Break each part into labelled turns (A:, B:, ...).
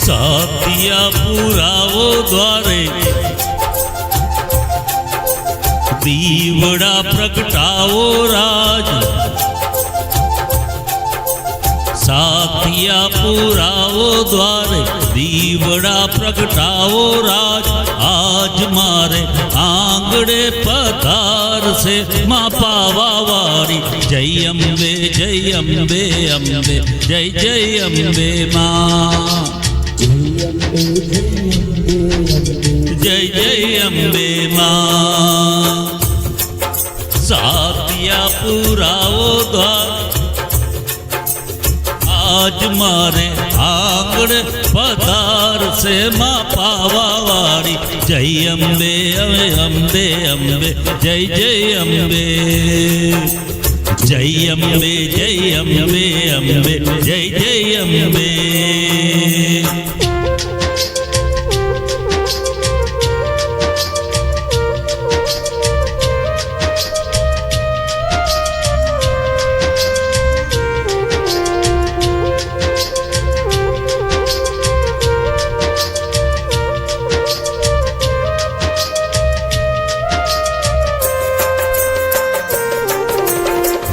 A: साथिया पुरावो द्वारे दीवड़ा प्रगटावो राज। साथिया पुरावो द्वारे दीवड़ा प्रगटावो राज। आज मारे आंगड़े पधार से माँ पावा वारी। जय अम्बे जय अम्बे अम्बे जय जय अम्बे माँ। जय जय अम्बे माँ। साथिया पुरावो द्वार आज मारे आंगड़ पधार से माँ पावा वारी। जय अम्बे अम्बे अम्बे जय जय अम्बे। जय अम्बे जय अम्बे अम्बे जय जय अम्बे।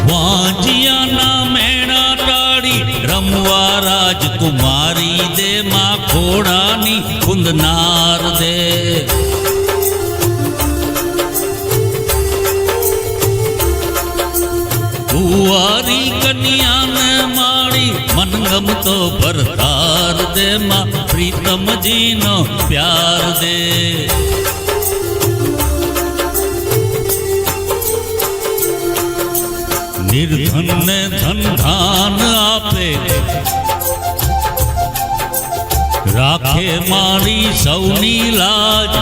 A: वाजिया ना मैना टाड़ी रमवा राजकुमारी दे। माँ खोड़ानी कुंदनार दे। कुंवारी कन्या ने माड़ी मनगम तो बरतार दे। माँ प्रीतम जी नो प्यार दे। निर्धन ने धन धान आपे राखे मारी सौनी लाज।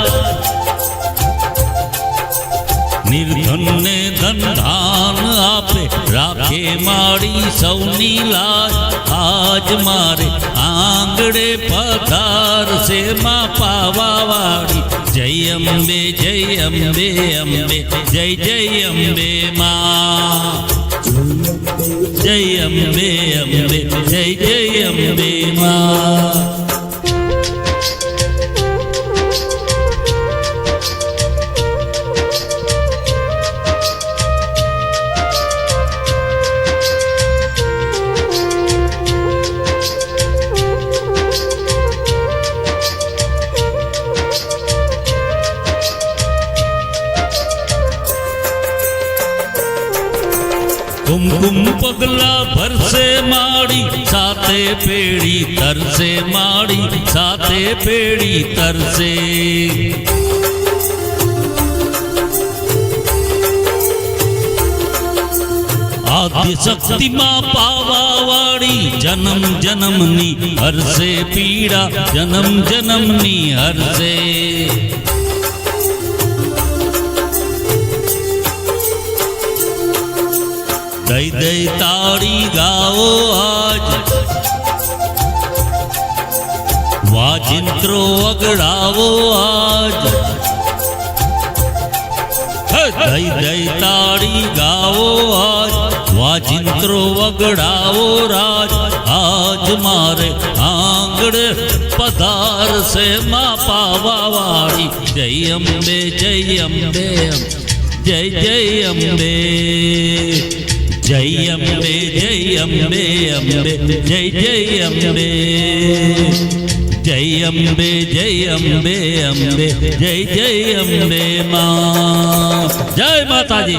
A: निर्धन ने धन धान आपे राखे मारी सौनी लाज। आज मारे आंगड़े पधार से माँ पावा वारी। जय अम्बे जय अम्बे अम्बे जय जय अम्बे माँ। जय अम्बे अम्बे जय जय अम्बे माँ। कुमकुम पगला भर से माड़ी साते पेड़ी तर से माड़ी साते पेड़ी तर से। आद्य शक्ति माँ पावा वाड़ी। जन्म जन्मनी हर से पीड़ा जन्म जन्मनी हर से। दई दई ताड़ी गाओ आज वाजिंत्रो अगड़ावो आज। दई दई ताड़ी गाओ आज वाजिंत्रो अगड़ावो राज। आज मारे आंगड़ पधार से माँ पावा वारी। जय अम्बे जय अम्बे जय जय अम्बे। जय अम्बे जय अम्बे अम्बे जय जय अम्बे। जय अम्बे जय अम्बे अम्बे जय जय अम्बे माँ। जय माता जी।